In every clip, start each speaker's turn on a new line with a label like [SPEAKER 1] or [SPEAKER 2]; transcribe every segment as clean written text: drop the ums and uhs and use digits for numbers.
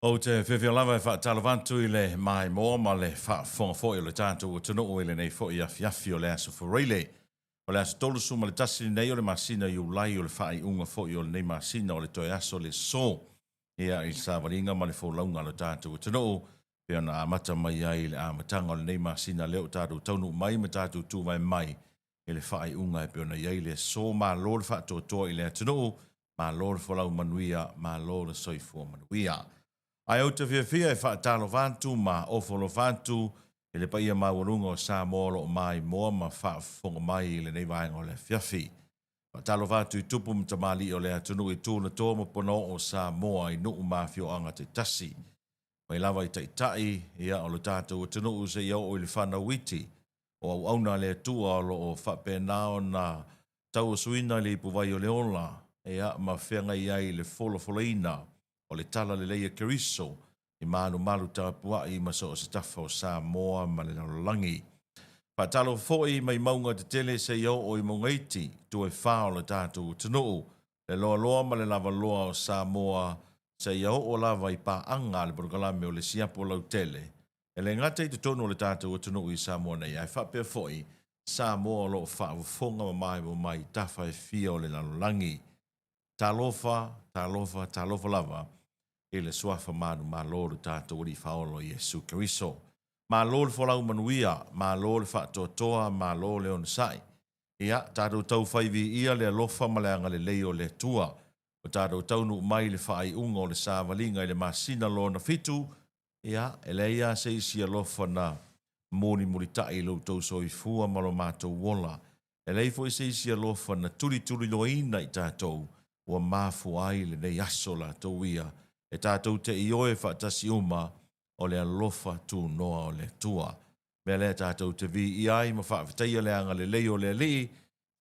[SPEAKER 1] O te whiwhia lava e whaatalawantu i le mai moa ma le whaafonga fo i le tātou o tunu o le nei fo i awhiawhi o le aso Faraile. O le aso tolusu ma le tasi nei o le masina Iulai o le whaai unga fo i o le nei masina o le toe aso le so. Ia i sāwaringa ma le fōlaunga le tātou o tunu o. Pea na amata mai ai le amatanga o le nei masina leo tātou taunu mai ma tātou tūwai mai. I le whaai unga e pea na iai le so ma lo le whaatua toa i le tunu o. Ma lo le fōlau manuia, ma lo le soifua manuia. Ai au te whiawhia e whaatalo whantu ma ofolo whantu e le paia mawarunga o Samoa o mai moa ma whaafonga mai i le nei vaenga o le whiawhi. Whaatalo whantu i tupu mtamali o le atunu i tūna tō ma pono o Samoa i nuu mawhio anga te tasi. Mai lava i taitai ia o le tātou o tunu se iau o i le whana witi o au auna le atua o lo o whapena na tau o suina le ipuwai o le ola e a ma whenga iai le foloina o le tala le leia keriso i manu malu tāpua i maso o setafa o Samoa ma le langi. Patalo foi mai maunga te tele se iau o i mongaiti tu e whao le tātou tunuu. Le loa loa ma le lava loa o Samoa se iau o lava i paanga le progalame o le Siapo Lautele. E le ngata i te tonu o le tātou tunuu i Samoa nei. Ai whapea foi Samoa lo whao fonga ma mai tafa e fia o le langi. Talofa lava. E le suafa manu ma lolo tātou ori whaolo Jesu Keriso. Ma lolo whalau manuia, ma lolo whaatotoa, ma lolo on sai. Ia, tātou tau whaivi ia le alofa ma le anga le leo le tua. O tātou tau nu mai le whaai unga o le sāwalinga i le masina lo na fitu. Ia, e le ia se isi alofa na moni muritai lo tau soi fua malo mātou wola. E le ifo se isi alofa na tuli lo ina i tātou. Ua mafu ai le nei aso la tau ia. E tātou te ioe whaatasi uma o le alofa tū noa o le tua. Mea lea tātou te vi i ai ma whaafitaia le anga le lei o le li,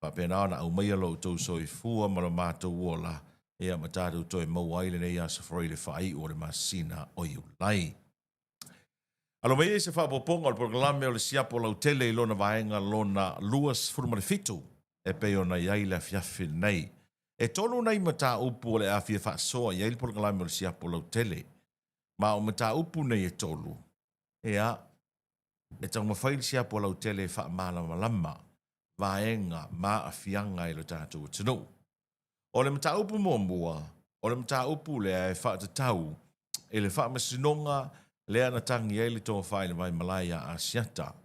[SPEAKER 1] whapena ana au meia lo tau soi fua ma lo mātou uola, ea ma tātou toi mau aile nei asa Faraile whai o le masina o Iulai. Alo mea se whaapoponga o le proglame o le Siapo Lautele i lona vaenga lona luas furumare fitu, e peo na iai le fiafi nei. E tonu nei mata upu o le awhia whaasoa i eil proglame o le Siapo Lautele. Ma o mata upu nei e tolu. Ea, e tau mawhaili Siapo Lautele wha malama vaenga ma a fianga i lo tātou tanu. O le mata upu mua, o le mata upu le e whaatatau, e le whaamasinonga lea na tangi eili tō whaile vai Malaya a Siata.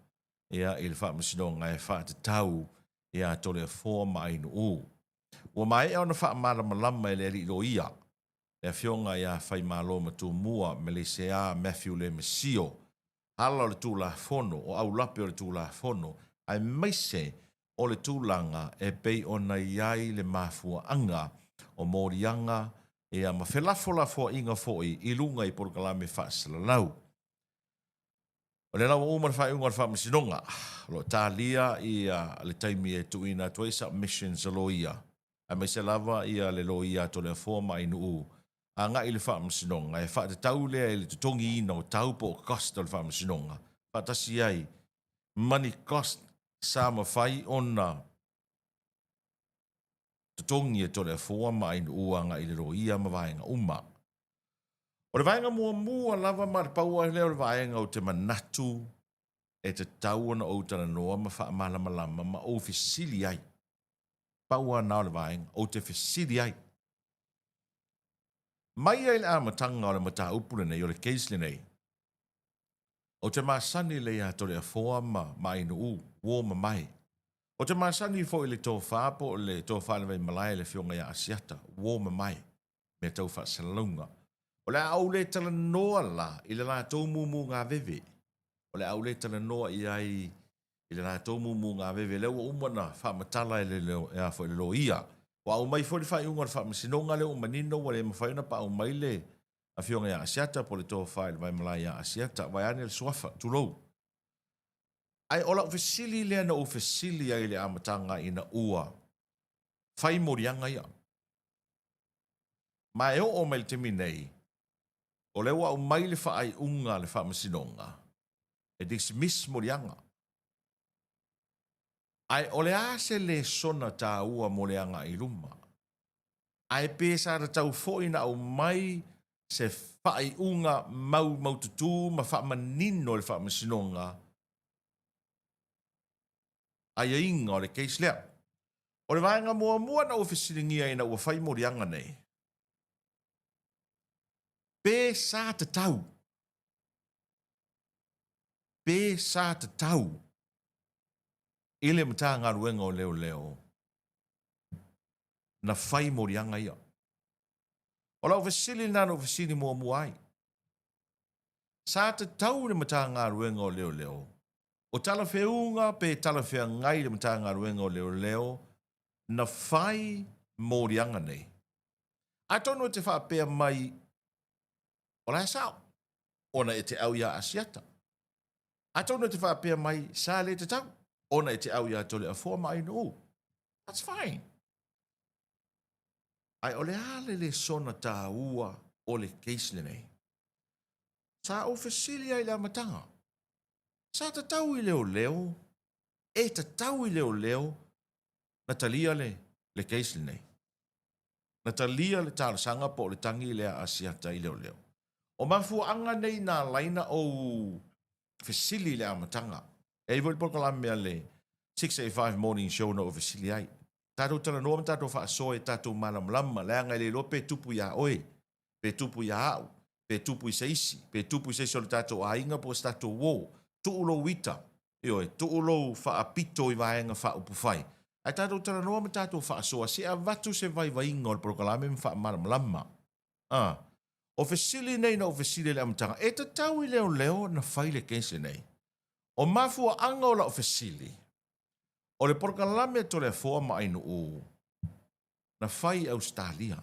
[SPEAKER 1] Ea, e le whaamasinonga e whaatatau, ea tole a fōa mainu uu. Ua mai e ona wha malama e le li lo ia. Le fionga ia whai malo ma tū mua me le sea Matthew le Mesio. Hala o le tūla fono, o au lape o le tūla fono. Ai maise o le tūlanga e pei ona iai le mafua anga o morianga e a mawhelafo inga foi i lunga i porkalame whaasalalau. O le lawa umar whai ungar wha masinonga. Lo tālia i le taimi e tuina tuai submissions alo ia. A mai se lava ia le lo ia to le forma i nuu. A nga i le wha masinonga. E wha te tau lea i le tutongi ina o tau po cost o le wha masinonga. Patasi ai. Money cost sa ma whai ona. Tutongi e to le forma i nuu anga i le lo ia ma vaenga uma. O le vaenga mua lava ma le paua leo le vaenga o te manatu. E te tau ana o tana noa ma wha malama ma o fisili ai. Paua nao le vaenga o te fisili ai. Mai ai le amatanga o le mata upule nei o le keisle nei. O te masani le a tole a foa ma inu u, uo ma mai. O te masani fo i le tō whaapo o le tō whaanawai malai le fionga ia asiata, uo ma mai, me tau wha salalunga. O le au le tala noa la i le la tō mumu ngā veve. O le au le tala noa i ai i le la tō mumu ngā veve. Leo umana wha matala e le leo e a fo i le lo ia. Wa au mai fo le whai ungar wha masinonga leo manino wa le mawhaina pa au mai le a fionga ia asiata po le tō whai le vai malai ia asiata. Vai ane le suafa, tulou. Ai ola o fesili lea na o fesili ai le amatanga ina ua. Whai morianga ia. Ma e o mai le temi nei. O le wa au mai le whai unga le wha masinonga. E dismiss morianga. Ai o le ase le sona tā ua mo le anga i luma. Ai pēsa ra tau fōi na au mai se whai unga mau tutu, ma wha manino le wha masinonga, ai inga o le case lea. O le vaenga mua na ofisiringia ina ua whai morianga nei. Pē sā te tau. Pē sā te tau. Ile mata ngā ruenga o leo. Na whai morianga ia. O lau ofisiri nana ofisiri mua ai. Sā te tau le mata ngā ruenga o leo. O tala whiunga pe tala whia ngai le mata ngā ruenga o leo. Na whai morianga nei. A tono te whapea mai o lai sao. Ona e te au ia asiata. A tono te whapea mai sā le te tau. Ona e te au ia tole a forma ai no. That's fine. Ai ole ale le sona tā ua o le keisle nei. Sa ofisilia i le amatanga. Sa ta tau i leo. E ta tau i leo. Na talia le keisle nei. Na talia le tāla sanga po le tangi lea asiata i leo. O mafu anga nei na laina o ofisili le amatanga. E voi poko la mea le 685 morning show na ofisili ai. Tātou tala noa tātou whaasoe tātou malamlama. Lea ngai le lope tupu ia oe. Pe tupu ia au. Pe tupu i seisi. Pe tupu i seisi o le tātou ainga po tātou wō. Tuulo wita. Ioi, tuulo whaapito i vaenga whaupufai. Ai tātou tala noa ma tātou whaasoa. Se a vatu se vai vainga o le prokalame ma whaamalamlama. Ofisili nei na ofisili le amatanga. E ta tau i leo na whaile kense nei. O mafua anga o la ofisili. O le porkalame to le foa maainu o na whai Australia.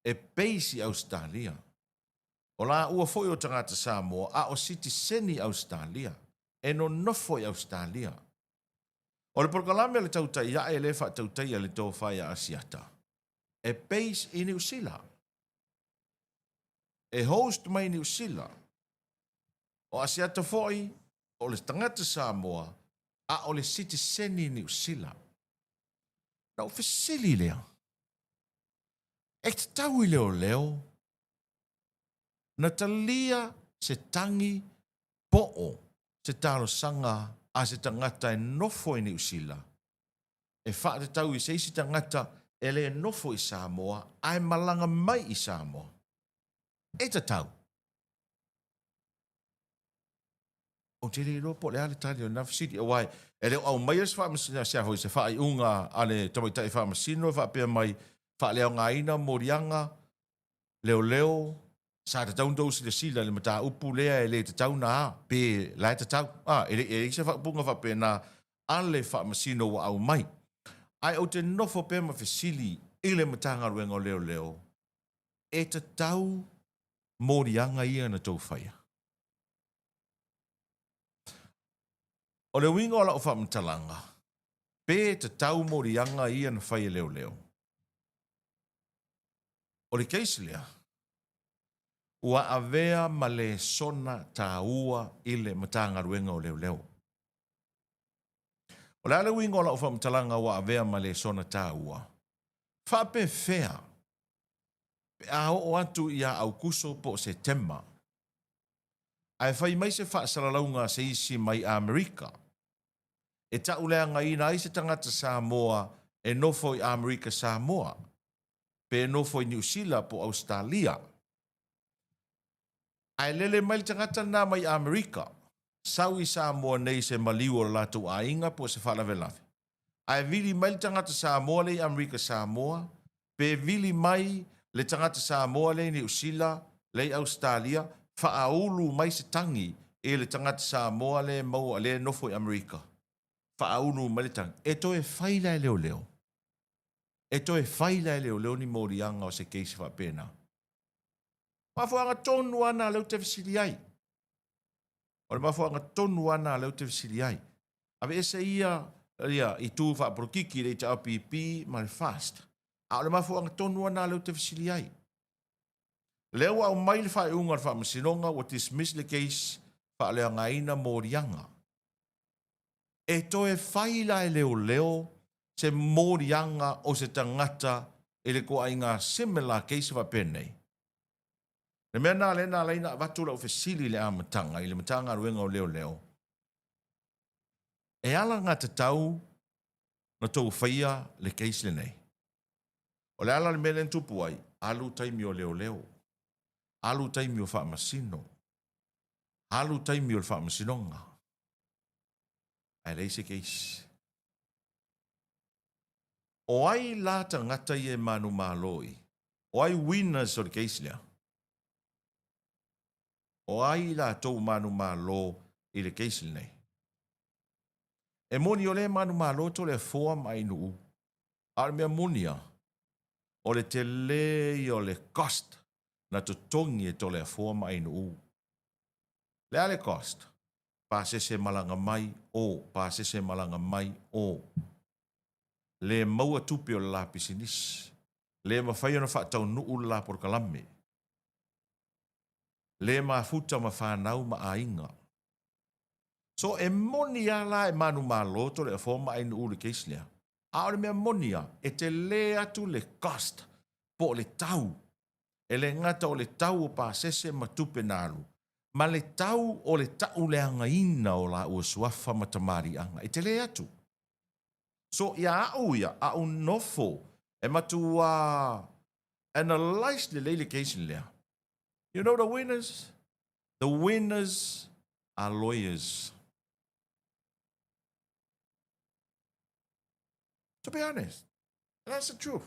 [SPEAKER 1] E peisi Australia. O la ua foi o tangata Samoa a o City Seni Australia. E no nofoi Australia. O le porkalame le tautai ia e le wha tautai le tō whai a Asiata. E peis i New Zealand. E host mai New Zealand. O Asiata foi o le tangata Samoa a o le City Seni New Zealand. Na ofisili lea. E te tau i leo. Na talia se tangi po'o se talo sanga a se tangata e nofo i New Zealand. E wha te tau i se isi tangata e le nofo i Samoa ai malanga mai i Samoa. E te tau. O te rei ropo le ale tali o Nafsidi o wai. E leo au mai as wha masina sia hoi se wha i unga ale tamaitai wha masino wha pia mai wha leo ngā ina morianga leo sa te taundou si le sila le mata upu lea e le te tau na pe lai te tau. E se wha punga wha pia na ale wha masino wa au mai. Ai o te nofo pia ma fesili i le matanga ruenga leo. E te tau morianga ia na tau whaia. O le winga o la o whamtalanga, pe te tau morianga ia na whai leo. O le keisilea, ua avea ma le sona tā ua i le matanga ruenga o leo. O le ale winga o la o whamtalanga ua avea ma le sona tā ua. Whape fea, pe a o atu ia au kuso po September. Ai whai mai se whaasaralaunga se isi mai a Amerika. E taulea ngai na i se tangata Samoa e nofo i Amerika Samoa. Pe nofo i New Zealand po Australia. Ai lele mai tangata na mai Amerika. Sau i Samoa nei se maliu latu a inga po se whalawelawe. Ai vili mai tangata Samoa le Amerika Samoa. Pe vili mai le tangata Samoa le New Zealand le Australia. Whaaulu mai se tangi e le tangata Samoa le mau le nofo i Amerika. Whaaunu malitang. E to e whaila e leo. E to e whaila e leo ni morianga o se keisi whapena. Mafuanga tonu ana leo te visiri ai. O le mafuanga tonu ana leo te visiri ai. Ave ese ia i tu whaprokiki le te APP ma le fast. A o le mafuanga tonu ana leo te visiri ai. Leo au mai le whaiunga le whamasinonga o dismiss le keisi whaalea ngaina morianga. E to e whaila e leo se morianga o se tangata e le koa inga similar keisi wa penei. Le mea nā leina watu lau fesili le amatanga, i le matanga ruenga o leo. E ala ngā te tau na tau whaia le keisle nei. O le ala le mele tupu ai, alu taimi o leo. Alu taimi o whaamasino. Alu taimi o le whaamasinonga. Ai leise keisi. O ai la tangata i e manu māloi. O ai winners o le keislea. O ai la tau manu mālo i le keisle nei. E moni o le manu mālo to le foa mai nuu. Ar mea monia. O le te le i o le cost na to tongi e to le foa mai nuu. Le ale cost. Pasese malanga mai o. Pasese malanga mai o. Le maua tupi o le la pisinis. Le mawhai ona whaatau nuu la por kalame. Le mafuta ma whanau ma ainga. So e monia la e manu maloto le forma ai nuu le keislea. Aore mea monia e te le atu le cost po le tau. E le ngata o le tau o pasese ma tupe nalu. Ma le tau o le tau le anga ina o la ua suafa ma tamari anga. E te le atu. So ia au nofo e matua analyze le leile keisle lea. You know the winners? The winners are lawyers. To be honest, that's the truth.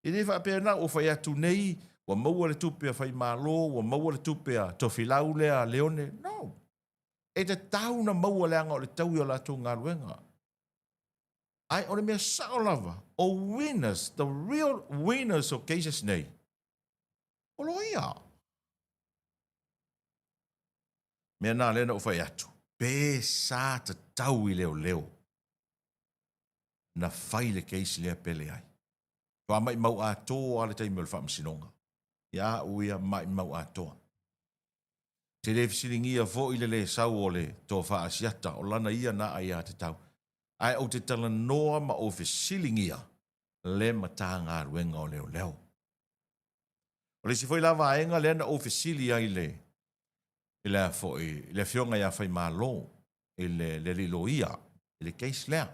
[SPEAKER 1] I le whaapea na o whai atu nei, wa maua le tupea whai mālo, wa maua le tupea tofilau lea leone. No. E te tau na maua leanga o le tau i o lato ngā ruenga. Ai o le mea sao lava, o winners, the real winners o cases nei. O loia. Mea nā lena o whai atu. Pē sā te tau i leo. Na whai le case lea pele ai. Wa mai mau atoa ale taimi o le whaamasinonga. Ia uia mai mau atoa. Te le fisiringia fo i le sau o le tō whaasiata o lana ia na ai a te tau. Ai o te tala noa ma o fisiringia le mata ngā ruenga o leo. O le si foi lava aenga le ana o fisili ai le le foi le fionga ia fai malo le lilo ia le case lea.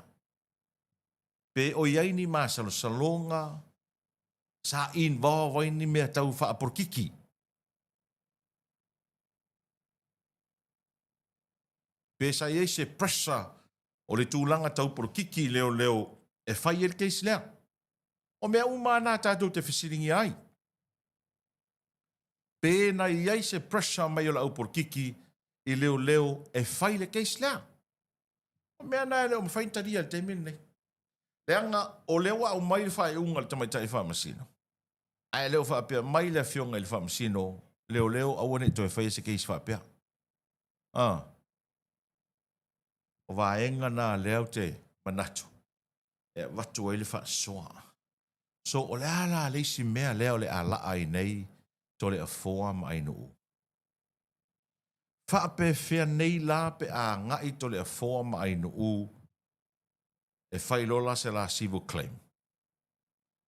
[SPEAKER 1] Pe o iai ni masalo salonga sa involve ni mea tau wha porkiki. Pe sa iei se pressure o le tūlanga tau porkiki leo e whai el case lea. O mea umana tātou te whisiringi ai. Pe na iei se pressure mai o la au porkiki i leo e whai le case lea. O mea na leo mwhaintaria le te mene. Leanga o lewa au mai le whae unga le tamaitai whamasino. Ai leo whaapea mai le fionga i le whamasino, leo awane to e whae se case whaapea. O vaenga na leo te manatu. E watu ai le whaasoa. So o le ala leisi mea leo le ala ai nei, to le a foa mai nuu. Whaape whea nei la pe a ngai to le a foa mai nuu, e whai lola se la civil claim.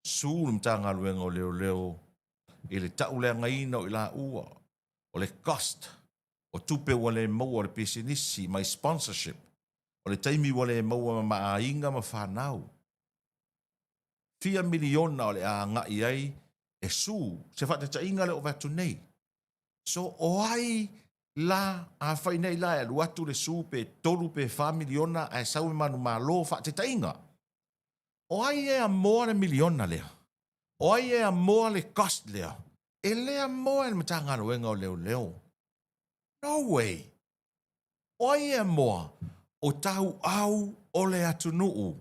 [SPEAKER 1] Sūrum tā ngā luenga o leo, i le tau lea ngaina o i la ua, o le cost, o tupe wale maua le pisinisi, mai sponsorship, o le taimi wale maua ma a inga ma whanau. 4 miliona o le a ngai ai, e sū, se whata inga le o vatu nei. So o ai la a whai nei la e luatu le sū pe tolu pe 4 miliona a sau manu malo whata inga. O ai e a moa le miliona lea. O ai e a moa le cost lea. E lea moa le matanga ruenga o leo. No way. O ai e a moa o tau au o le atunuu.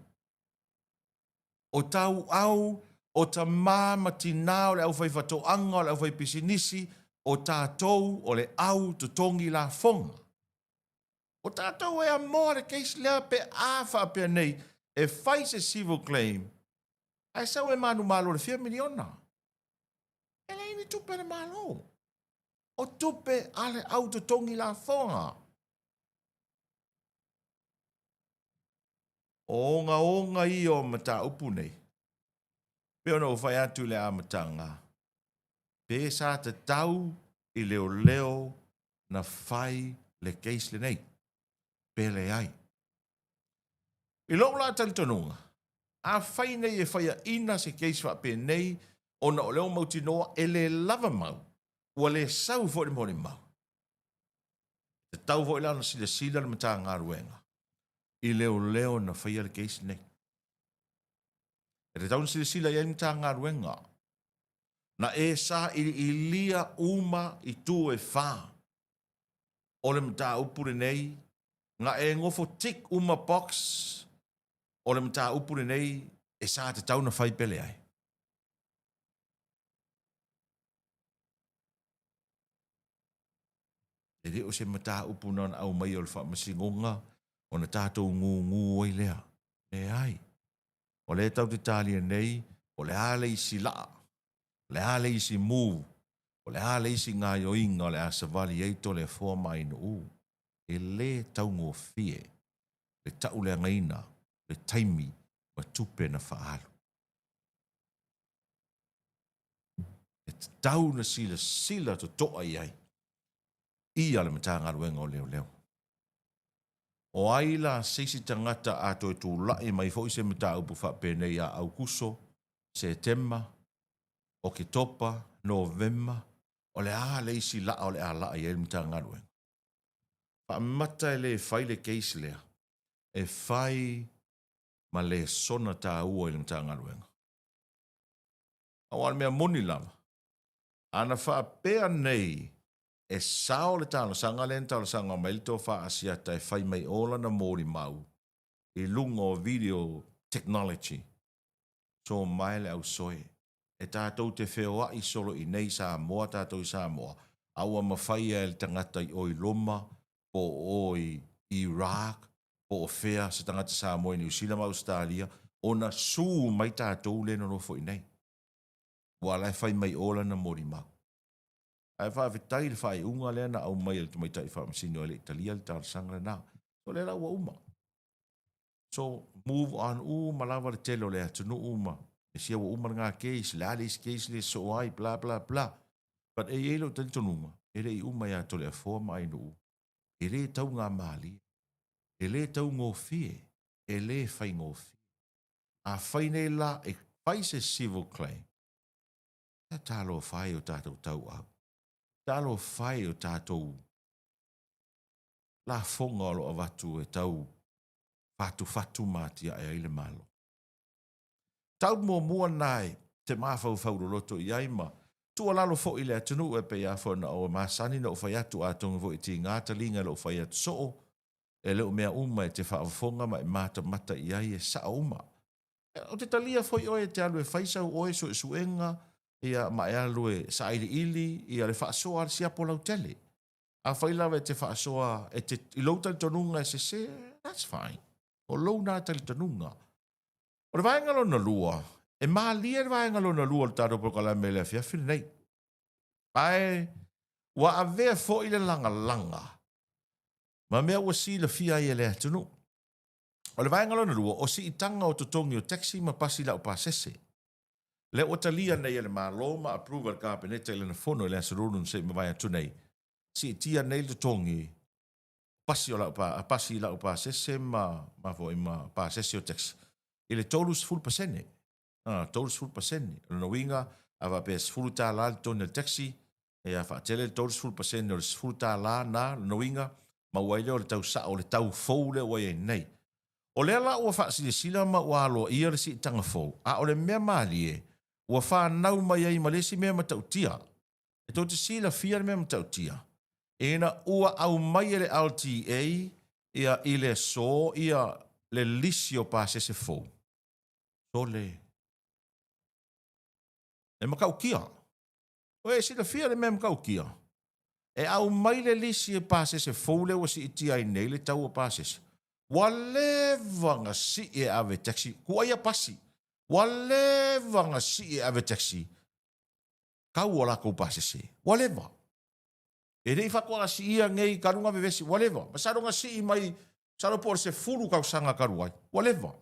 [SPEAKER 1] O tau au o ta mama tina o le au fai fatoanga o le au fai pisinisi o tātou o le au tutongi la fonga. O tātou e a moa le case lea pe a whapea nei e fai se civil claim, ai sau e manu malo le 4 miliona. E lei ni tupe le malo. O tupe ale auto tongi la fonga. Onga i o mata upu nei. Peo no whai atu le amatanga. Pesa te tau I leo na fai le keis le nei. Pele ai. I lo la tali tonunga. A fai nei e fai a ina se keis fa pe nei ona o leo mauti noa e le lava mau. Ua le sau fo le mori mau. Te tau fo ilana sila sila na mata ngā ruenga. I leo na fai a le keis nei. E te tau sila sila i mata ngā ruenga. Na e sa I lia uma I tu e fa. O le mta upure nei, nga e ngofo tik uma box, o le mta upure nei, e sa te tau na fai pele ai. E reo se mta upuna na au mai o le wha masingonga, o na tātou ngu ai lea. Le ai. O le tau te talia nei, o le ale isi laa, le ale isi move, o le ale isi ngā yoinga, o le asavali eito le fua mai no u. E le tau ngō fie, le tau le ngaina, le taimi, ma tupe na whaalu. E tau na sila to toa I ai. Ia le mata ngā ruenga o leo. O aila seisi tangata a toi tū lai mai fo se mata upu whapene a Augusto, Septemba, Oktoba, Novemba, o le a le isi la o le a la i le mata ngā ruenga. Pa mata le fai le keisi lea. E fai ma le sona tā ua i le mata ngā ruenga. Awal mea moni lava. Ana whaapea nei e sao le talo sanga le talo sanga mailito wha asiata e whai mai ola na mōri mau I lunga o video technology. So mai le au soe. E tātou te wheo I solo I nei Samoa, tātou I Samoa. Aua mawhai e le tangata I oi Loma, po oi Iraq, po o whea se tangata Samoa I New Zealand, Australia, o na su mai tātou le no fo I nei. Wala e whai mai ola na mōri mau. Ai whaawetai le whai unga lea na au mai le tumaitai whaamasino le Italia le tāra sangre nā. So le la ua uma. So move on malawa le telo le atunu uma. E sia ua uma ngā keis, le ale isi keis le so ai, bla bla bla. But e elo tali tonunga. E le I uma ia tole a forma ai no. E le tau ngā mali. E le tau ngō fie. E le whai ngō fie. A whai nei la e whai se civil claim. E tālo whai o tātou tau au. Tālo whai o tātou la fonga o loa watu e tau whatu mātia e aile malo. Tau mua nai te mawhau roto I aima. Tua lalo fo I le atunu e pe ia whana o masani na o whai atu atonga fo I ti ngāta linga lo whai atu soo. E leo mea uma e te whaafonga ma e mata I ai e saa uma. O te talia fo I oe te alu e whaisau oe so e suenga ia ma e alu e sa ili ia le whaasoa Siapo Lautele. A whailawe te whaasoa e te ilouta tonunga e se, that's fine. O lou nā tali tonunga. O le vaengalo na lua, e maa lia le vaengalo na lua le tātou prokala me le fiafine nei. Ai, wa avea fo I le langa. Ma mea ua si le fia I le atunu. O le vaengalo na lua, o si itanga o tutongi o taxi ma pasi lau pasese. Le o talia nei le maloma approval kabinete le na fono le asurunun se me vai atunei. Si tia nei le tongi pasi lau pasese ma vo ima pasese o taxi. Ile tolus full pasene. Tolus full pasene. No winga ava pes full tala le toni le taxi e a fa tele tolus full pasene o le full tala na no winga ma waile o le tau sa o le tau fou le wai nei. O le ala o fa sila ma walo ia le si tanga fou. A o le mea malie ua whanau mai ai malesi mea matautia. E tō te sila fia mea matautia. E na ua au mai ele LTA ia I le so ia le lisi o pasese fou. So le. E makau kia. O e sila fia le mea makau kia. E au mai le lisi o pasese fou le ua si iti ai nei le tau o pasese. Wale vanga si e ave taxi. Kua ia pasi. Whatever nga si e ave taxi. Kau o lako pasese. Whatever. E rei whakua si ia ngei karunga vevesi. Whatever. Masaro nga si I mai saro por se furu kau sanga karuai. Whatever.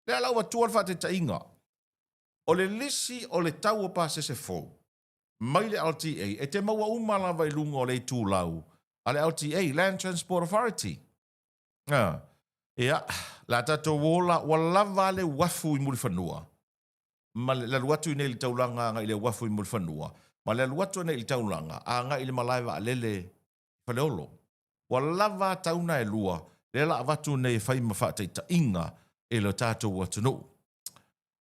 [SPEAKER 1] Lea lau wa tuar wha te tainga. O le lisi o le tau o pasese fou. mai le LTA, e te maua umala vai lunga o le tūlau, a le LTA, Land Transport Authority. Ia, la tato wola, walawa le wafu I mulfanua. Ma le luatu nei le taulanga nga I le wafu I mulfanua. Ma le luatu nei le taulanga, a nga I le malaiva a lele whaleolo. Walawa tauna e lua, le la avatu nei whai mawhata I ta inga e le tato watunu.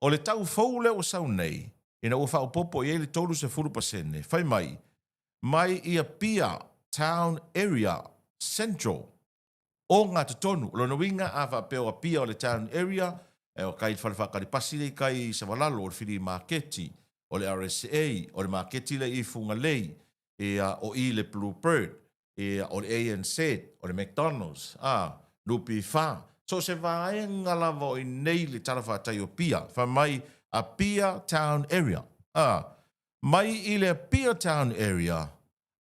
[SPEAKER 1] O le tau faule o sau nei, ina ua whao popo I le tolu se furu pasene, whai mai ia pia town area central o ngā tutonu. Lona winga a whapeo a pia o le town area, e o kai whalewhakari pasire kai Savalalo o le whiri marketi, o le RSA, o le marketi le I funga lei, o I le Bluebird, o le ANZ, o le McDonald's, Lupi Wha. So se vaenga lava o I nei le tarawhatai o pia, mai a pia town area. Mai I le pia town area,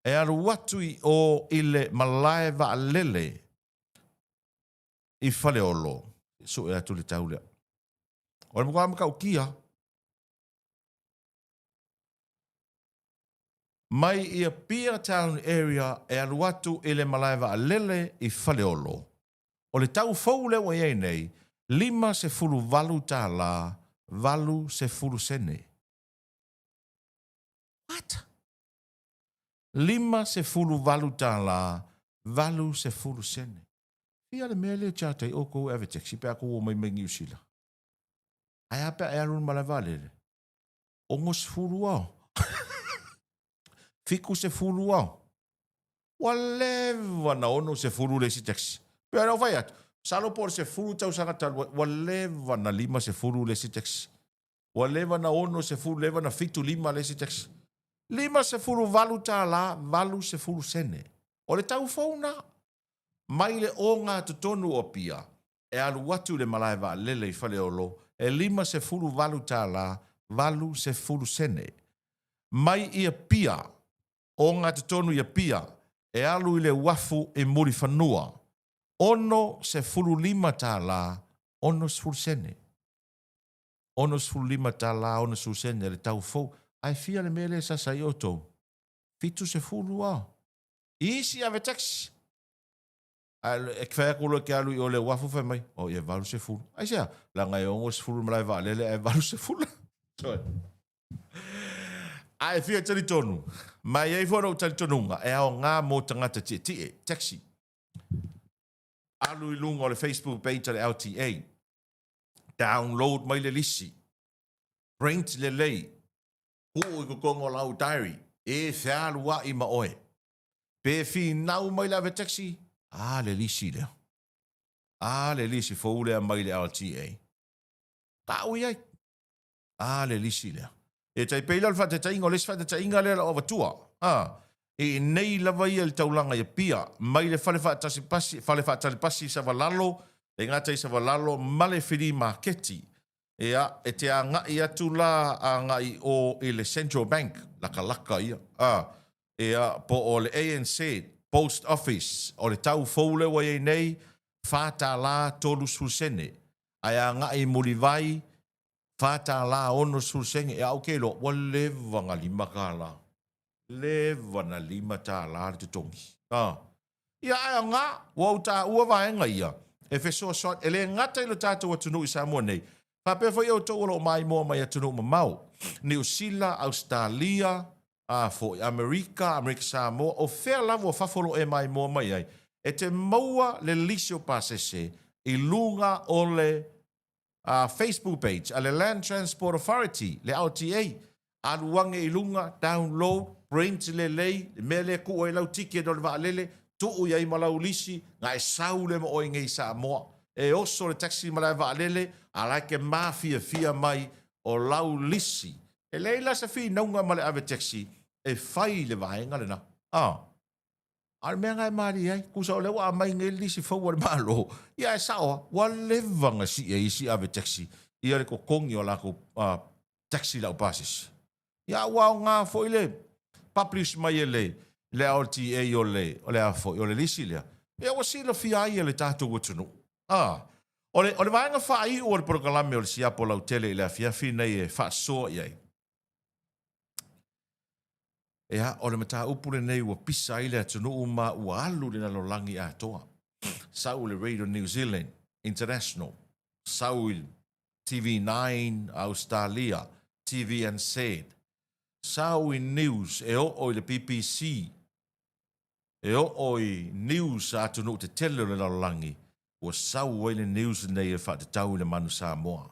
[SPEAKER 1] e aru watu o I le malaiva a lele, I whaleolo. So e atu le taulea. O le mga maka ukia, mai I a pia town area e aru watu I le malaiva a lele I whaleolo. O le tau faule wa iei nei, 5 se fulu valu tā la, valu se fulu sene. What? 5 se fulu valu tā la, valu se fulu sene. Ia le mele chatai oko eve teksi pe ako o mai mengi usila. Ai ape e arun malavalele. Ongo se fulu au. Fiku se fulu au. Waleva na ono se fulu le si teksi. Pe ana vai atu. Salo por se fulu tau sangatal. Waleva na 5 se fulu le si teksi. Waleva na ono se fulu leva na fitu 5 le si teksi. 5 se fulu valu tā la, valu se fulu sene. O le tau fauna. Mai le o ngā tutonu o pia, e alu watu le malaiva lele I whaleolo, e 5 se fulu valu tā la, valu se fulu sene. Mai ia pia, o ngā tutonu ia pia, e alu I le wafu e muri whanua. Ono se fulu 5 tā la, ono se fulu sene. Ono se fulu 5 tā la, ono se fulu sene, le tau fau. Ai fia le mele sa sa ioto. Fitu se fulu a. Isi ave taksi. E kwea kulo ke alu I o le wafu whai mai. O ia valu se fulu. Ai sea, la ngai ongo se fulu malai va lele e valu se fulu. Ai fia tari tonu. Mai ei whono tari tonunga. E ao ngā mō tangata tie, taxi. Alu I lunga o le Facebook page le LTA. Download mai le lisi. Print le lei. Hu I kukongo lau diary. E whialua I ma oe. Pe fi nau mai la ve taxi. Le lisi lea. Le lisi fau lea mai le LTA. Ta ui ai. Le lisi lea. E tai peila le whate tainga, o lesi whate tainga lea la ova tua. E nei lava ia le taulanga ia pia. Mai le whale whate pasi Savalalo, e ngata I Savalalo, male whiri marketi. E te a ngai atu la a ngai o le Central Bank, laka ia. Po o le ANC, Post Office, o le tau faule wa iei nei, whata la tolu sulsene. Ai a ngai muri vai, whata la ono sulsene, e au kelo, wa lewa nga 5 ka la. Lewa na 5 tā la te tongi. Ia ai a ngā, wau tā ua vaenga ia. E whesoa soat, e le ngata ilo tātou atunu I Samoa nei. Whapewha I o tō olo mai moa mai atunu ma mau. New Zealand, Australia, for Amerika Samoa, o whea lawa o whawholo e mai moa mai ai. E te maua le lisio pasese I lunga o le Facebook page, a le Land Transport Authority, le LTA, aluange I lunga, download, print le lei, me le kua I lau tiki e dole wa alele, tuu iai malau lisi, nga e sau le mo oi ngei Samoa. E oso le taxi malai wa alele, a laike mafia mai o lau lisi. E leila sa fi naunga male ave taxi, e whai le vaenga le na. Al mea ngai maari ai, kusa o lewa a mai ngai lisi fau al malo. Ia e saoa, wa levanga si e isi ave taxi. Ia le ko kongi o lako taxi lau pasis. Ia wao ngā fo ile, publish mai e le LTA o le a fo, o le lisi lea. Ia wa sila fia ai le tātou watunu. O le vaenga whai o le prokalame o le Siapo Lautele I le a fiafi nei e wha soa iai. Ea, o le mata upule nei ua pisa ile atunu uma ua alu le nalolangi atoa. Sau le Radio New Zealand International. Sau il TV9 Australia, TVNZ. Sau i news e o le BBC. E o i news atunu te tele le nalolangi. Ua sau le news nei e wha te tau le manu Samoa.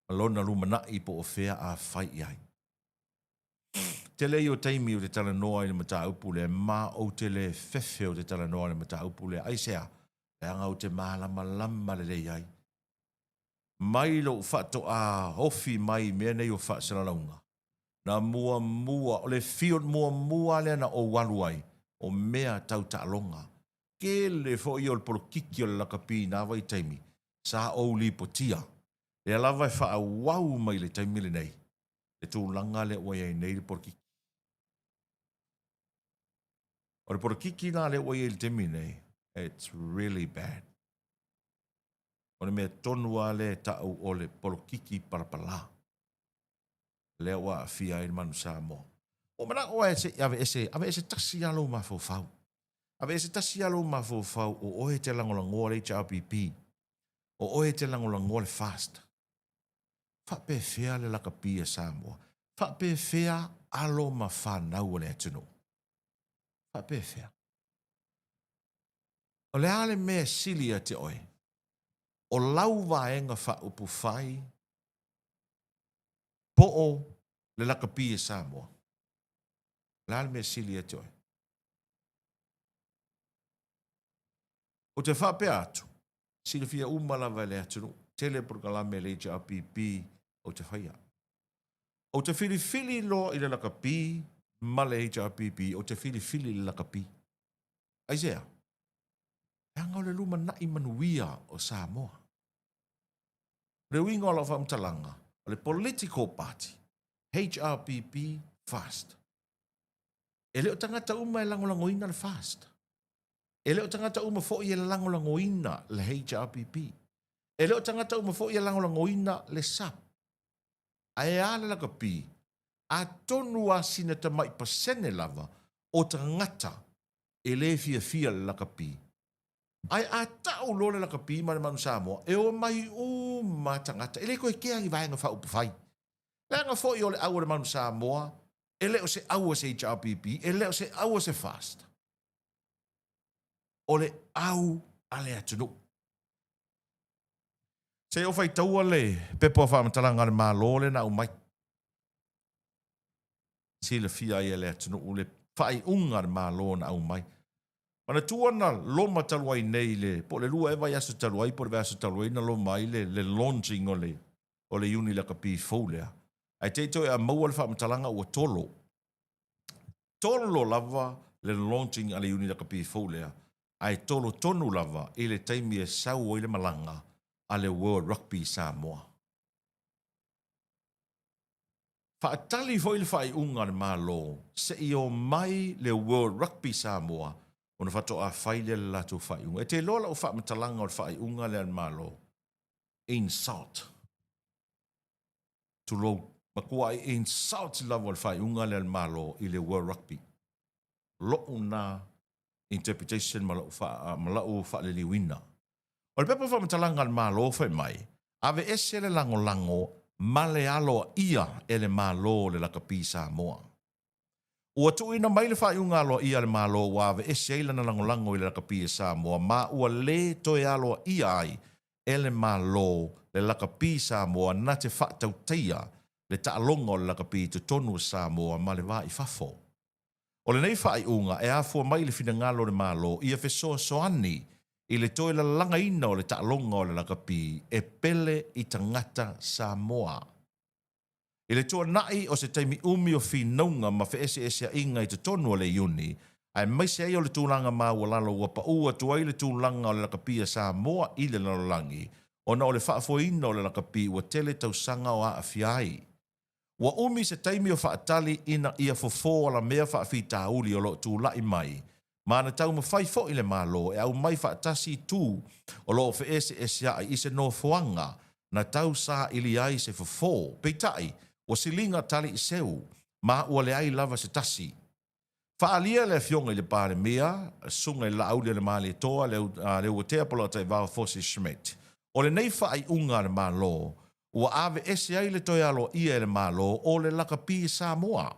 [SPEAKER 1] Alona lumana i po o fea a whai iai. Te lei o teimi o te tala noa i le mata upule, ma o te le fefe o te tala noa i le mata upule, ai sea, e anga o te malama lama le lei ai. Mai lo whato a hofi mai mea nei o whaasara launga. Na mua, o le fion mua le na o waluai, o mea tau ta'alonga. Ke le fo i o le polo kiki o le lakapi na wai teimi, sa o li potia. Le lava e wha wau mai le teimi le nei. E tū langa le wai ai nei le polo kiki. O le porokiki nā le wai le temi nei, it's really bad. O le mea tonu a le tau o le porokiki parapala. Le wa fia i manu Samoa. O mana o ave ese tasi alo ma fau. Ave ese tasi alo ma fau o oe te langolangoa le HRPP. O oe te langolangoa le fast. Fa pe fea le lakapia Samoa. Fa pe fea alo ma whanau le atunu. Fa pe fea. O le ale mea silia te oe. O lau vaenga wha upu whai po o le lakapi e Samoa. Le ale mea silia te oe. O te whape atu, sila fia umalawa le atunu, tele prokalame le HRPP o te whaia. O te whili lo i le lakapi, ma le HRPP, o te whili le lakapi. Aisea, hanga o le luma na i manuia o Samoa. Le winga o la whamtalanga, o le political party, HRPP fast. E leo tangata uma e langolangoina le fast. E leo tangata uma fo i e langolangoina le HRPP. E leo tangata uma fo i e langolangoina le SAP. A e ala lakapi, a tonu a sina ta mai pasene lava o tangata e le fia le lakapi. Ai a tau lo le lakapi ma le manu Samoa, e o mai ma tangata. E le koe kea i vaenga wha upu whai. Le anga fo i o le au le manu Samoa, e leo se au se HRPP, e leo se au se fast. O le au ale atunu. Se o fai taua le pepo a whamatalanga le malo le na umai. Si le fia i le atunu u le whai unga le malo na umai. Mana tuana loma taluai nei le, po le lua ewa yasu taluai, po le vasu taluai na loma i le launching o le uni lakapi fōlea. Ai teito e a maua le whamatalanga ua tolo. Tolo lava le launching a le uni lakapi fōlea. Ai tolo tonu lava i le taimi e sau o i le malanga a le World Rugby Samoa. Whaatali fo i le whai unga le malo, se i o mai le World Rugby Samoa, ona whato a whaile le lato whai unga. E te lola o whaamatalanga o le whai unga le malo. Insult. Tulo, makua i insult lava o le whai unga le malo i le World Rugby. Lo una interpretation malau whaale liwina. O le pepa whamatalanga le malo whai mai, ave ese le lango male alo ia e le malo le lakapi Samoa. Ua tuina mai le whaiunga alo ia le malo wa ave ese eila na lango i le lakapi Samoa, ma ua le toe alo ia ai e le malo le lakapi Samoa na te whaatau teia le taalonga le lakapi te tonu Samoa ma le wā i fafo. O le nei whaiunga e afua mai le finangalo le malo ia fesoa soani i le toe la langa ina o le taalonga o le lakapi e pele i tangata Samoa. I le toa nai o se taimi umi o whinonga ma fe ese inga i te tonu o le iuni, ai mai se o le tūlanga ma ua lalo ua pa ua tua i le tūlanga o le lakapi a Samoa i le lalolangi, o na o le whaafoina o le lakapi ua tele tausanga o a awhiai. Ua umi se taimi o whaatali ina ia fofo ala mea whaafita uli o lo tūlai mai, mana tau mawhai fo i le malo e au mai whaatasi tū o lo fe ese ai i se no foanga na tau sa ili ai se fofo. Peitai, o silinga tali i seu, Ma ua le ai lava se tasi. Whaalia le fionga le pāre mea, sunga la aulia le mali toa, le ua tea polo tai vau fosi Schmidt. O le nei whaai unga le malo, ua ave ese ai le toi alo ia le malo, o le laka pi Samoa.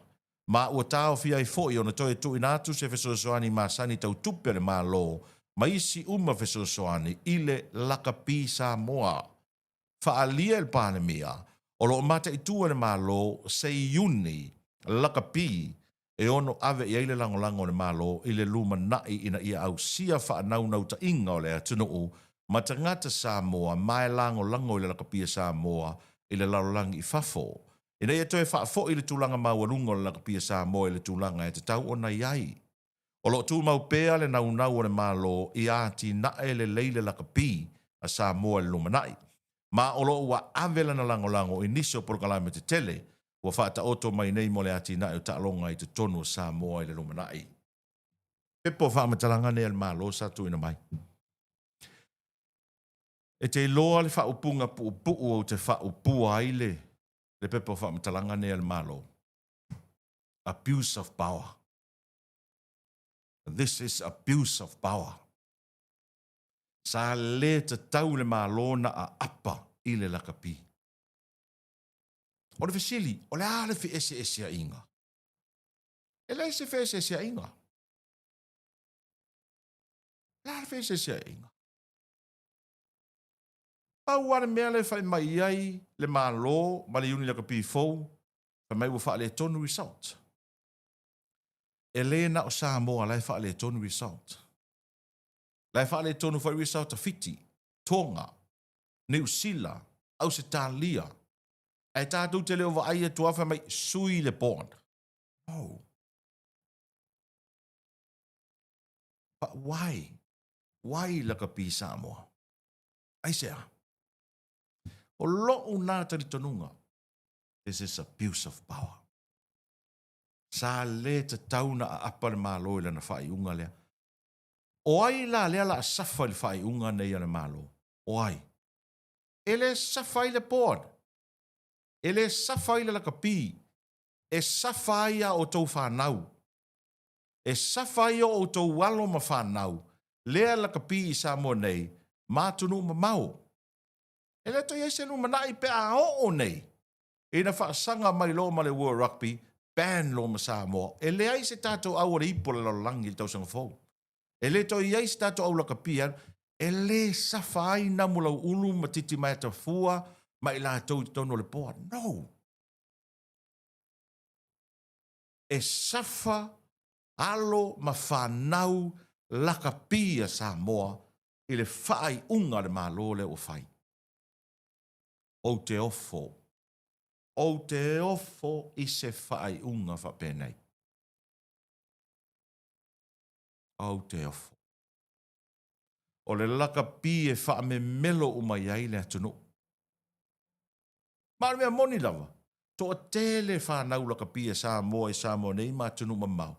[SPEAKER 1] Ma ua tau fia i fo i ona toi tu inatu se fesosoani ma sani tau tupe le malo, ma isi uma fesosoani i le laka pi Samoa. Whaalia le pāre mea, o lo mata i tua le malo, se iuni, laka pi, e ono ave i eile lango le malo i le luma nai ina ia au sia wha nau ta inga o le atunuu ma ta ngata Samoa mai lango i le lakapia Samoa i le lalolangi i fafo. Ina ia toi wha fo i le tūlanga mauarunga o le lakapia Samoa i le tūlanga e te tau o na iai. O lo tū mau pēa le nau o le malo i ati nae le leile lakapi a Samoa le luma nai. Ma o lo ua avela na lango i niso por kalame te tele, ua whaata oto mai nei mo le ati na e ta'alonga i te tonu o Samoa i le lumanai. Pepo whaamatalanga ne al malo sa tu ina mai. E te loa le whaupunga pu o te whaupua aile, le pepo whaamatalanga ne al malo. Abuse of power. This is abuse of power. Sa le te tau le malo na a apa i le lakapi. O le fesili, o le ale fi ese a inga. E le se fe ese a inga. Le ale fe ese a inga. Pau ane mea le whai mai ai, le malo, ma le uni lakapi fau, whai mai ua wha le tonu result. E le na o Samoa lai wha le tonu result. Lai wha le tonu whai result a Fiti, Tonga, New Zealand, Australia. E tātou te leo wa aia tua whai mai sui le bond. Oh. But why? Why lakapi Samoa? Ai sea. O lo'u nā tari tonunga. This is abuse of power. Sa le te tauna a apa le malo i lana whai unga lea. O ai la lea la safa le whai unga nei ana malo. O ai. Ele safa i le board. Ele safa i le lakapi. E safa ia o tau whanau. E safa ia o tau walo ma whanau. Lea lakapi i Samoa nei. Mātunu ma mau. Ele to yese no manai pe a o nei. Ina fa sanga mai lo ma le World Rugby ban lo ma Samoa. Ele ai se tato au ri po le langi tau sanga fo. Ele to yese tato au lakapia. Ele safai na mula ulu matiti mai ta fua mai la to tono le po. No. E safa alo ma fanau lakapia Samoa ile fai unga le malo le o fai. O te ofo. O te ofo i se whaai unga whapenei. O te ofo. O le laka pi e wha me melo o mai ai le atunu. Mara mea moni lava. To a tele whanau laka pi e Samoa nei ma atunu mamau.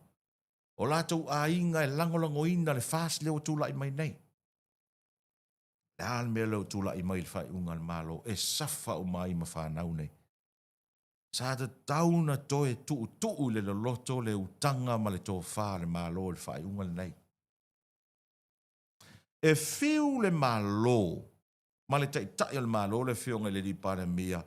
[SPEAKER 1] O lātou a inga e langolango ina le fast leo tūlai mai nei. Leal mea leo tūlai mai le whaai unga le malo e safa o mai ma whanau nei. Sa te tauna toe tuu le loto le utanga ma le tō wha le malo le whai unga le nei. E whiu le malo, ma le tai le malo le whiunga le ripare mea,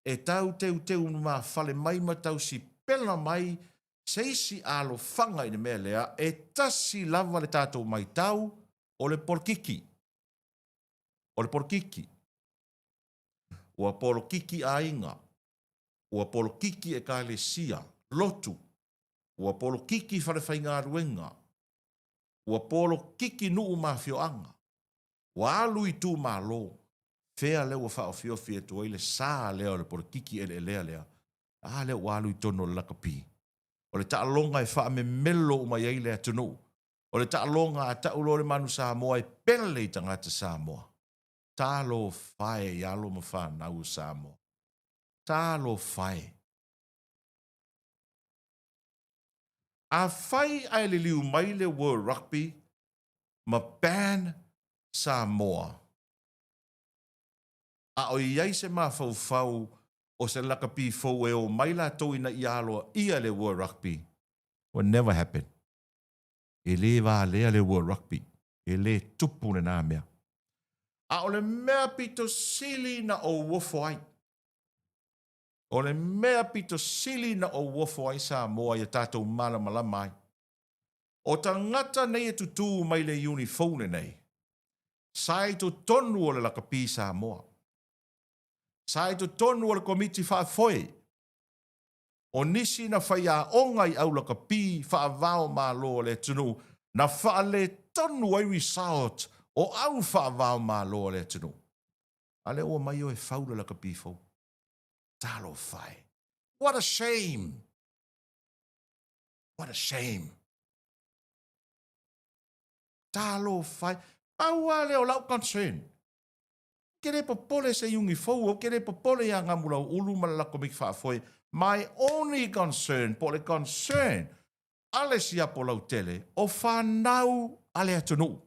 [SPEAKER 1] e tau teu ma whale mai ma tau si pela mai, se isi alo whanga i le mea lea, e tasi lava le tātou mai tau o le porkiki. O le porkiki. O a porkiki a inga. Ua polo kiki e ka le sia, lotu. Ua polo kiki whare whainga ruenga. Ua polo kiki nuu mawhioanga. Ua alu i tū malo. Whea leo whao whio whia tu ele sā leo le polo kiki ele lea lea. A leo ua alu i tono lakapi. O le taalonga e wha me melo o mai eile atunu. O le taalonga a taulo le manu Samoa e pele i tangata Samoa. Tālo whae i alo ma whanau Samoa. Tālo whae. A whai ai le liu mai le World Rugby ma ban Samoa. A o iai se ma fau o se lakapi fo e o mai lātou ina i aloa ia le World Rugby. Will never happen. E le wā lea le World Rugby. E le tupu le nā mea. A o le mea pito sili na o wofo ai. O le mea pito sili na o wofo ai sa moa ia tātou malama mai. O ta ngata nei e tutu mai le uniforme nei. Sai to tonu o le lakapi sa moa. Sai to tonu o le komiti whaafoe. O nisi na whaia ongai au lakapi whaavao malo le tunu. Na wha le tonu ai resort o au whaavao malo le tunu. Ale o mai o e whaula lakapi fo. Talo whai. What a shame. What a shame. Talo whai. Aua leo lau concern. Kere popole se yungi fou, kere popole ya ngamula ulu malako mik whaafoe. My only concern, pole concern, ale Siapo Lautele, o whanau ale atunu.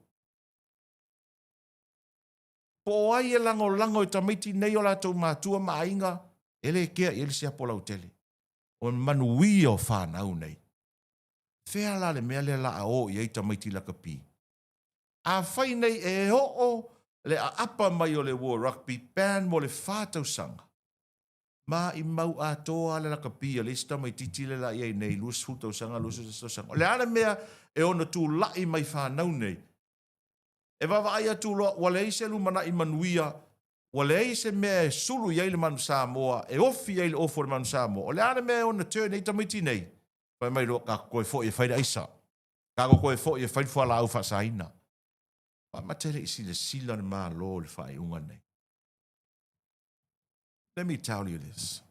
[SPEAKER 1] Po ai e lango i tamiti nei o latou mātua maainga, ele kea ele Siapo Lautele. O manui o whanau nei. Whea la le mea le la o i ei tamiti lakapi. A whai nei e o le a apa mai o le World Rugby ban mo le whātau sanga. Ma i mau a toa le lakapi, le sta mai titi le la iei nei, luas futau sanga, luas futau sanga. O le ana mea e ona tū lai mai whanau nei. E wawa ai atu loa, wale eise lumana i manuia, wale eise mea e sulu iei le manu Samoa, e ofi iei le ofo le manu Samoa. O le ana mea ona turn ei tamiti nei. Pai mai loa, kako koe fo i e whaida isa. Kako koe fo i e whaida fuala au whaasaina. Ma tele isi le sila le maa lo le whae unga nei. Let me tell you this.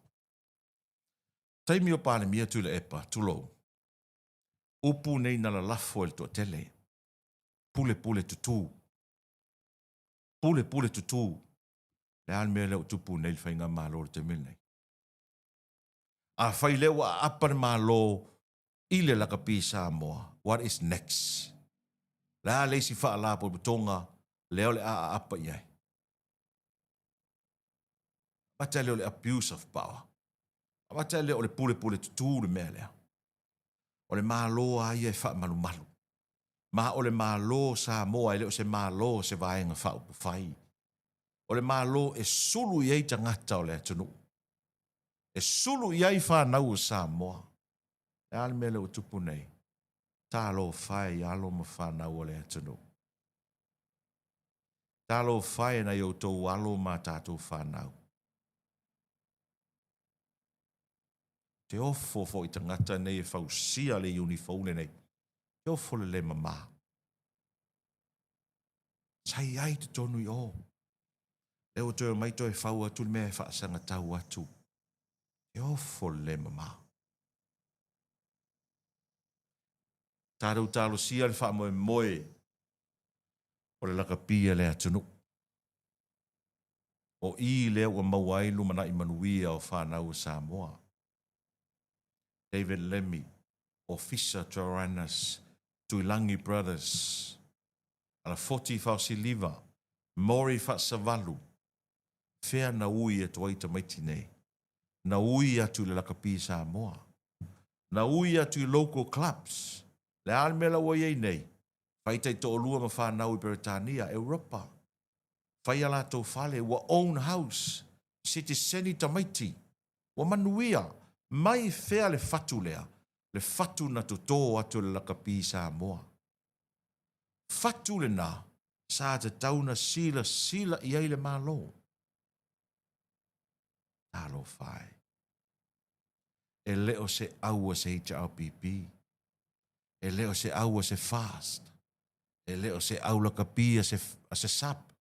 [SPEAKER 1] Taimi o pāne mia tu le epa, tulo. Upu nei nala lafo el to tele. Pule pule tutu. Pule pule tutu. Le al mea leo tupu nei le whainga maa lo le te mil nei. A whai leo a apar maa lo ile lakapi Samoa. What is next? La leisi wha la po butonga leo le a apa iai. Mata leo le abuse of power. Mata leo le pule pule tutu le mea lea. O le malo a ia e wha malu malu. Ma o le malo Samoa e leo se malo se vaenga wha upu whai. O le malo e sulu iei tangata o le atunu. E sulu iei wha nau o Samoa. E ale mele o tupu nei. Talo whai alo ma wha nau o le atunu. Talo whai na iau tau alo ma tātou wha nau. Te ofo fo i tangata nei e whausia le uniforme nei. Te ofo le mama. Sai ai te tonu i o. E o teo mai to e whau atu le mea e whaasanga tau atu. Te ofo le mama. Tārau tālo sia le wha moe moe. O le lakapia le atunu. O i leo o mawailu mana i manuia o whanau o Samoa. David Lemmy, Officer Toranas, Tuilangi Brothers, ala 40 Fausi Liva, Mori Fatsavalu, Fea na ui e tuaita maiti nei. Na ui atu le lakapi Samoa. Na ui atu i local clubs. Le almela o iei nei. Whaitai to olua ma whanau i Britania, Europa. Whai ala tau whale, wa own house, City Seni tamaiti, wa manuia, mai fea le fatu lea, le fatu na tuto atu le lakapi Samoa. Fatu le na, sa te tauna sila iei le malo. Talo whai. E leo se aua se HRPP. E leo se aua se fast. E leo se au lakapi a se sap.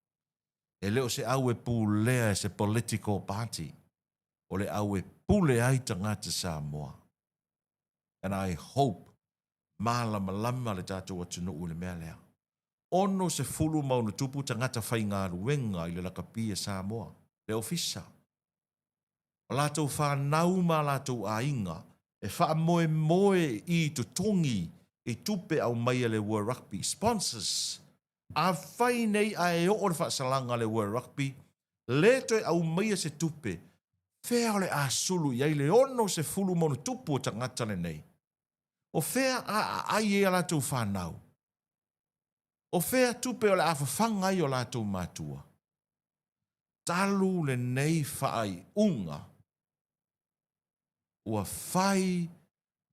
[SPEAKER 1] E leo se au e pulea se political party. O le au e pule ai tangata Samoa. And I hope malama le tātou atunu u le mea lea. Ono se fulu maunu tupu tangata whai ngā ruenga i le lakapi a Samoa. Le ofisa. O lātou whanau ma lātou a inga. E wha moe i tutongi i tupe au mai le World Rugby. Sponsors. A whai nei a e o le whaasalanga le World Rugby. Le toi au mai se tupe. Fea ole a sulu iai le ono se fulu monu tupu o tangata le nei. O fea a ai e ala tau whanau. O fea tupe o le a whawhangai o la tau mātua. Talu le nei whaai unga. Ua whai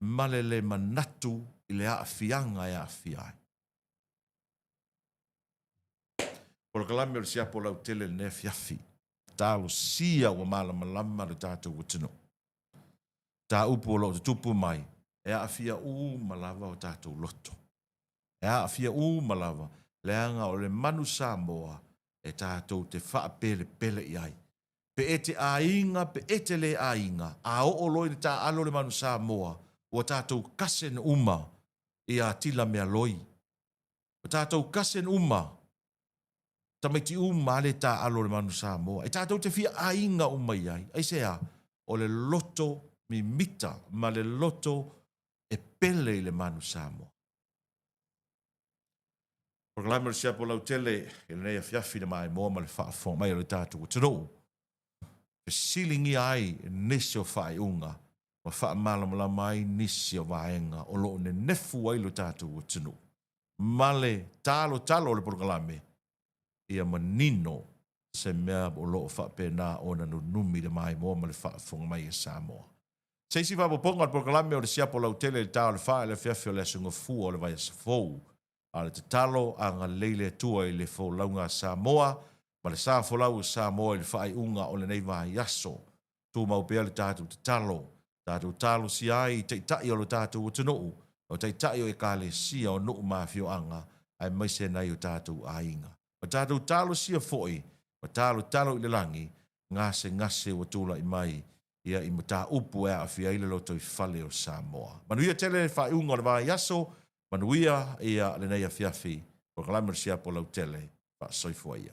[SPEAKER 1] male le manatu i le a fianga e a fiai. Por kalame o le Siapo Lautele le ne fiafi. Talu sia ua malama le tātou utino. Tā upu o lo te tupu mai. E a fia malava o tātou loto. E a fia malava. Le anga o le manu Samoa e tātou te wha pele iai. Pe e te ainga, pe e te le ainga. A o loi le tā alo le manu Samoa. O tātou kasen uma i a tila mea loi. O tātou kasen uma. Tamaiti le tā alo le manu Samoa. E tātou te fia ainga uma iai. Ai sea, o le loto mi mita, ma le loto e pele i le manu Samoa. Proklama le Siapo Lautele, e le nei a fiafi na mai moa ma le whaafong mai o le tātou tano. Pe silingi ai nisi o whae unga, ma wha malama mai nisi o vaenga, o lo ne nefu ai lo tātou tano. Male talo le proklame, ia manino se mea o lo wha pēnā o na numi le mai moa ma le whaafong mai e Samoa. Seisi whapoponga le proklame o le Siapo Lautele le tāo le whae le fiafi o le asunga fu o le vai sa fou. Ale te talo a ngā leile tua i le wholaunga Samoa, ma le sa wholau Samoa i le whaai unga o le nei vai aso. Tu mau pia le tātou te talo si ai te tai o le tātou o tunuu, o te tai o e ka le sia o nuu mawhio anga, ai maise nei o tātou a inga. O tātou talo sia foi, o talo i le langi, ngase o tula i mai, ia i mata upu e a fia i le loto i whale o Samoa. Manuia tele le whaai unga o le vai aso, manuia ia le nei a fiafi, o kalame o Siapo Lautele, pa soifua ia.